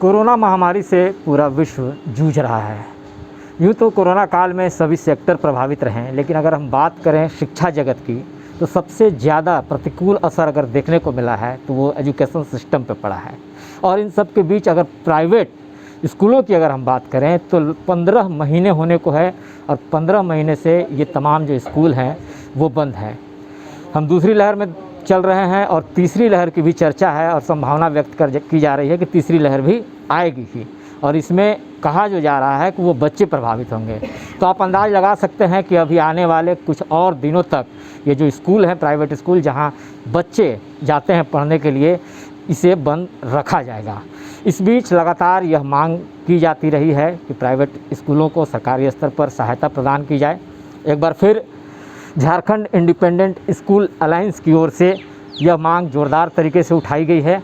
Corona महामारी से पूरा विश्व जूझ रहा है। यूँ तो कोरोना काल में सभी सेक्टर प्रभावित रहे हैं, लेकिन अगर हम बात करें शिक्षा जगत की तो सबसे ज़्यादा प्रतिकूल असर अगर देखने को मिला है तो वो एजुकेशन सिस्टम पे पड़ा है। और इन सब के बीच अगर प्राइवेट स्कूलों की अगर हम बात करें तो 15 महीने होने को है और 15 महीने से ये तमाम जो स्कूल हैं वो बंद हैं। हम दूसरी लहर में चल रहे हैं और तीसरी लहर की भी चर्चा है और संभावना व्यक्त की जा रही है कि तीसरी लहर भी आएगी ही, और इसमें कहा जो जा रहा है कि वो बच्चे प्रभावित होंगे। तो आप अंदाज़ लगा सकते हैं कि अभी आने वाले कुछ और दिनों तक ये जो स्कूल हैं, प्राइवेट स्कूल जहां बच्चे जाते हैं पढ़ने के लिए, इसे बंद रखा जाएगा। इस बीच लगातार यह मांग की जाती रही है कि प्राइवेट स्कूलों को सरकारी स्तर पर सहायता प्रदान की जाए। एक बार फिर झारखंड इंडिपेंडेंट स्कूल अलायंस की ओर से यह मांग ज़ोरदार तरीके से उठाई गई है।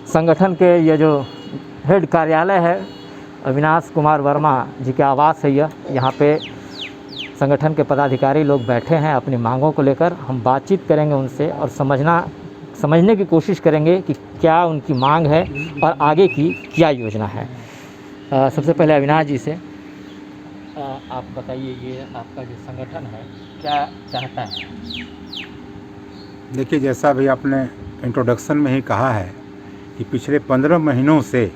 संगठन के ये जो हेड कार्यालय है, अविनाश कुमार वर्मा जी के आवास है यहाँ पे संगठन के पदाधिकारी लोग बैठे हैं अपनी मांगों को लेकर। हम बातचीत करेंगे उनसे और समझने की कोशिश करेंगे कि क्या उनकी मांग है और आगे की क्या योजना है। सबसे पहले अविनाश जी से आप बताइए, ये आपका जो संगठन है क्या चाहता है? देखिए, जैसा भी आपने इंट्रोडक्शन में ही कहा है कि पिछले 15 महीनों से,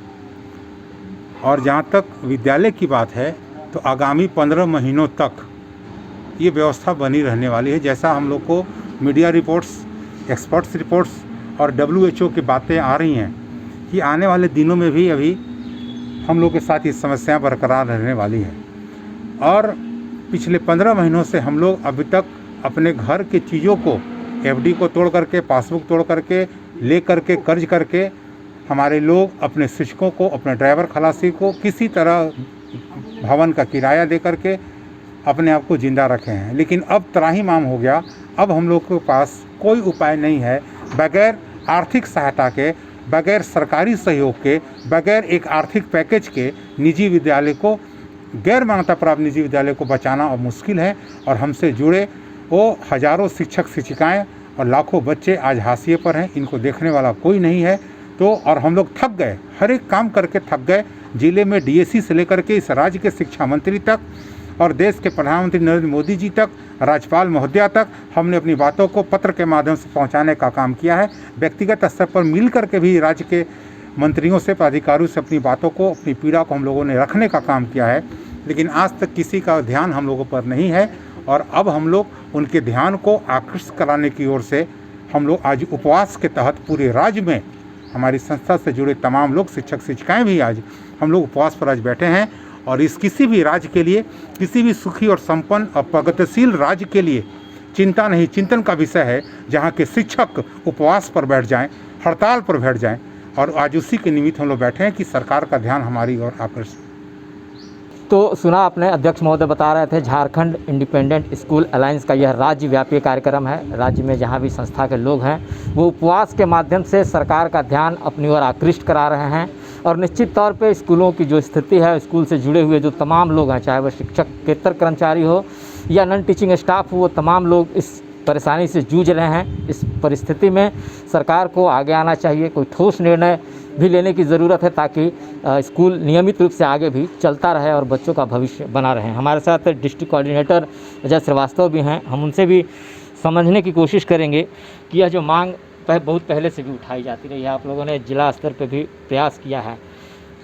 और जहाँ तक विद्यालय की बात है तो आगामी 15 महीनों तक ये व्यवस्था बनी रहने वाली है। जैसा हम लोग को मीडिया रिपोर्ट्स, एक्सपर्ट्स रिपोर्ट्स और WHO की बातें आ रही हैं कि आने वाले दिनों में भी अभी हम लोग के साथ ये समस्या बरकरार रहने वाली है। और पिछले 15 महीनों से हम लोग अभी तक अपने घर के चीज़ों को, FD को तोड़ करके, पासबुक तोड़ करके, ले करके, कर्ज करके हमारे लोग अपने शिक्षकों को, अपने ड्राइवर खलासी को किसी तरह भवन का किराया दे करके अपने आप को ज़िंदा रखे हैं। लेकिन अब त्राहिमाम हो गया। अब हम लोग के पास कोई उपाय नहीं है, बगैर आर्थिक सहायता के, बगैर सरकारी सहयोग के, बगैर एक आर्थिक पैकेज के निजी विद्यालय को, गैर मान्यता प्राप्त निजी विद्यालय को बचाना अब मुश्किल है। और हमसे जुड़े वो हज़ारों शिक्षक शिक्षिकाएँ और लाखों बच्चे आज हाशिए पर हैं, इनको देखने वाला कोई नहीं है। तो और हम लोग थक गए, हर एक काम करके थक गए। जिले में DSC से लेकर के इस राज्य के शिक्षा मंत्री तक और देश के प्रधानमंत्री नरेंद्र मोदी जी तक, राज्यपाल महोदया तक हमने अपनी बातों को पत्र के माध्यम से पहुंचाने का काम किया है। व्यक्तिगत स्तर पर मिल करके भी राज्य के मंत्रियों से, पदाधिकारियों से अपनी बातों को, अपनी पीड़ा को हम लोगों ने रखने का काम किया है। लेकिन आज तक किसी का ध्यान हम लोगों पर नहीं है। और अब हम लोग उनके ध्यान को आकृष्ट कराने की ओर से हम लोग आज उपवास के तहत पूरे राज्य में, हमारी संस्था से जुड़े तमाम लोग, शिक्षक शिक्षिकाएं भी, आज हम लोग उपवास पर आज बैठे हैं। और इस किसी भी राज्य के लिए, किसी भी सुखी और संपन्न और प्रगतिशील राज्य के लिए चिंता नहीं, चिंतन का विषय है, जहाँ के शिक्षक उपवास पर बैठ जाएं, हड़ताल पर बैठ जाएं। और आज उसी के निमित्त हम लोग बैठे हैं कि सरकार का ध्यान हमारी ओर आकर्षित। तो सुना आपने, अध्यक्ष महोदय बता रहे थे झारखंड इंडिपेंडेंट स्कूल अलायंस का यह राज्यव्यापी कार्यक्रम है। राज्य में जहां भी संस्था के लोग हैं वो उपवास के माध्यम से सरकार का ध्यान अपनी ओर आकृष्ट करा रहे हैं। और निश्चित तौर पे स्कूलों की जो स्थिति है, स्कूल से जुड़े हुए जो तमाम लोग हैं, चाहे वह शिक्षकेतर कर्मचारी हो या नॉन टीचिंग स्टाफ हो, वो तमाम लोग इस परेशानी से जूझ रहे हैं। इस परिस्थिति में सरकार को आगे आना चाहिए, कोई ठोस निर्णय भी लेने की ज़रूरत है ताकि स्कूल नियमित रूप से आगे भी चलता रहे और बच्चों का भविष्य बना रहे। हमारे साथ डिस्ट्रिक्ट कोऑर्डिनेटर अजय श्रीवास्तव भी हैं, हम उनसे भी समझने की कोशिश करेंगे कि यह जो मांग बहुत पहले से भी उठाई जाती रही है, आप लोगों ने जिला स्तर पर भी प्रयास किया है,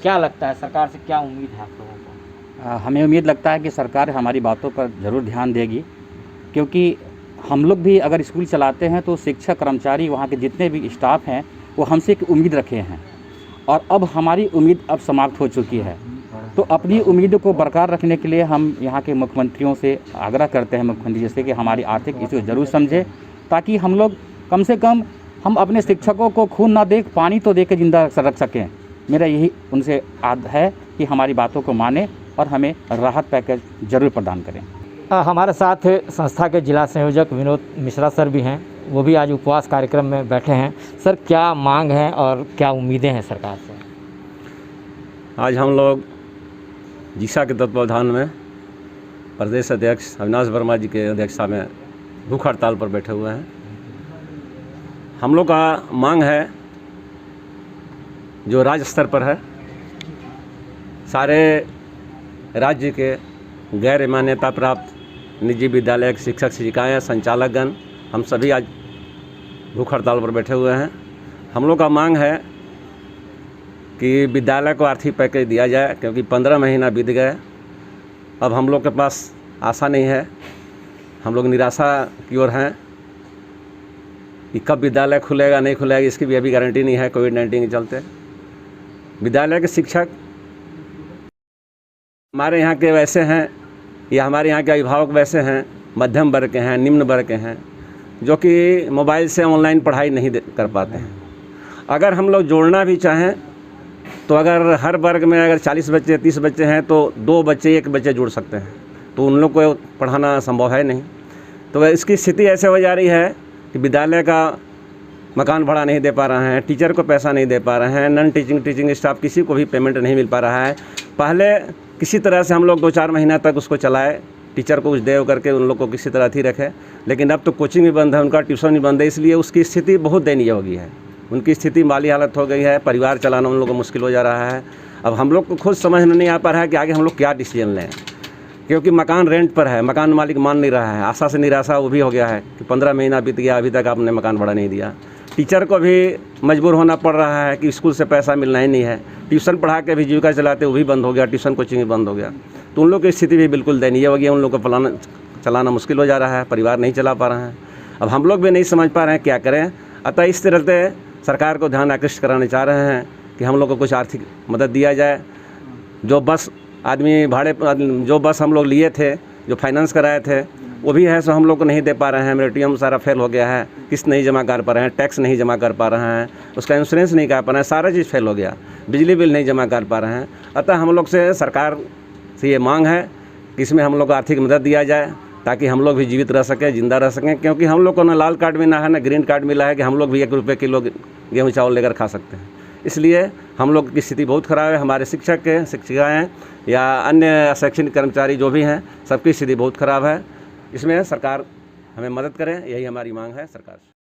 क्या लगता है सरकार से क्या उम्मीद है आप लोगों को? हमें उम्मीद लगता है कि सरकार हमारी बातों पर ज़रूर ध्यान देगी, क्योंकि हम लोग भी अगर स्कूल चलाते हैं तो शिक्षक, कर्मचारी, वहाँ के जितने भी स्टाफ हैं वो हमसे एक उम्मीद रखे हैं। और अब हमारी उम्मीद अब समाप्त हो चुकी है। तो अपनी उम्मीद को बरकरार रखने के लिए हम यहाँ के मुख्यमंत्रियों से आग्रह करते हैं, मुख्यमंत्री जैसे कि हमारी आर्थिक इश्यू ज़रूर समझे, ताकि हम लोग कम से कम हम अपने शिक्षकों को खून ना देख, पानी तो दे के जिंदा रख सकें। मेरा यही उनसे आग्रह है कि हमारी बातों को माने और हमें राहत पैकेज ज़रूर प्रदान करें। हमारे साथ संस्था के जिला संयोजक विनोद मिश्रा सर भी हैं, वो भी आज उपवास कार्यक्रम में बैठे हैं। सर, क्या मांग है और क्या उम्मीदें हैं सरकार से? आज हम लोग जिसा के तत्वावधान में प्रदेश अध्यक्ष अविनाश वर्मा जी के अध्यक्षता में भूख हड़ताल पर बैठे हुए हैं। हम लोग का मांग है जो राज्य स्तर पर है, सारे राज्य के गैर मान्यता प्राप्त निजी विद्यालय के शिक्षक शिक्षिकाएँ संचालकगण हम सभी आज भूख हड़ताल पर बैठे हुए हैं। हम लोग का मांग है कि विद्यालय को आर्थिक पैकेज दिया जाए, क्योंकि 15 महीना बीत गए, अब हम लोग के पास आशा नहीं है, हम लोग निराशा की ओर हैं कि कब विद्यालय खुलेगा नहीं खुलेगा इसकी भी अभी गारंटी नहीं है। कोविड-19 के चलते विद्यालय के शिक्षक हमारे यहाँ के वैसे हैं या हमारे यहाँ के अभिभावक वैसे हैं, मध्यम वर्ग के हैं, निम्न वर्ग के हैं, जो कि मोबाइल से ऑनलाइन पढ़ाई नहीं कर पाते हैं। अगर हम लोग जोड़ना भी चाहें तो अगर हर वर्ग में अगर 40 बच्चे 30 बच्चे हैं तो 2 बच्चे 1 बच्चे जुड़ सकते हैं, तो उन लोग को पढ़ाना संभव है नहीं। तो इसकी स्थिति ऐसे हो जा रही है कि विद्यालय का मकान भाड़ा नहीं दे पा रहे हैं, टीचर को पैसा नहीं दे पा रहे हैं, नॉन टीचिंग स्टाफ किसी को भी पेमेंट नहीं मिल पा रहा है। पहले किसी तरह से हम लोग 2-4 महीना तक उसको चलाए, टीचर को कुछ दे करके उन लोग को किसी तरह ही रखे, लेकिन अब तो कोचिंग भी बंद है, उनका ट्यूशन भी बंद है, इसलिए उसकी स्थिति बहुत दयनीय हो गई है। उनकी स्थिति माली हालत हो गई है, परिवार चलाना उन लोगों को मुश्किल हो जा रहा है। अब हम लोग को खुद समझ में नहीं आ पा रहा है कि आगे हम लोग क्या डिसीजन लें, क्योंकि मकान रेंट पर है, मकान मालिक मान नहीं रहा है। आशा से निराशा वो भी हो गया है कि 15 महीना बीत गया, अभी तक आपने मकान भाड़ा नहीं दिया। टीचर को भी मजबूर होना पड़ रहा है कि स्कूल से पैसा मिलना ही नहीं है, ट्यूशन पढ़ा के भी जीविका चलाते वो भी बंद हो गया, ट्यूशन कोचिंग भी बंद हो गया। तो उन लोग की स्थिति भी बिल्कुल दयनीय हो गई, उन लोग को चलाना मुश्किल हो जा रहा है, परिवार नहीं चला पा रहे हैं। अब हम लोग भी नहीं समझ पा रहे हैं क्या करें। अतः इस तरह से सरकार को ध्यान आकृष्ट कराने चाह रहे हैं कि हम लोग को कुछ आर्थिक मदद दिया जाए। जो बस आदमी भाड़े जो बस हम लोग लिए थे, जो फाइनेंस कराए थे, वो भी है सो हम लोग को नहीं दे पा रहे हैं। मेरा ATM सारा फेल हो गया है, किस्त नहीं जमा कर पा रहे हैं, टैक्स नहीं जमा कर पा रहे हैं, उसका इंश्योरेंस नहीं कर पा रहे हैं, सारा चीज़ फेल हो गया, बिजली बिल नहीं जमा कर पा रहे हैं। अतः हम लोग से सरकार से ये मांग है कि इसमें हम लोग को आर्थिक मदद दिया जाए, ताकि हम लोग भी जीवित रह सकें, जिंदा रह सकें। क्योंकि हम लोग को ना लाल कार्ड मिला है ना ग्रीन कार्ड मिला है कि हम लोग भी 1 रुपये किलो गेहूँ चावल लेकर खा सकते हैं। इसलिए हम लोग की स्थिति बहुत ख़राब है। हमारे शिक्षक के शिक्षिकाएँ या अन्य शैक्षणिक कर्मचारी जो भी हैं, सबकी स्थिति बहुत ख़राब है। इसमें सरकार हमें मदद करे, यही हमारी मांग है सरकार से।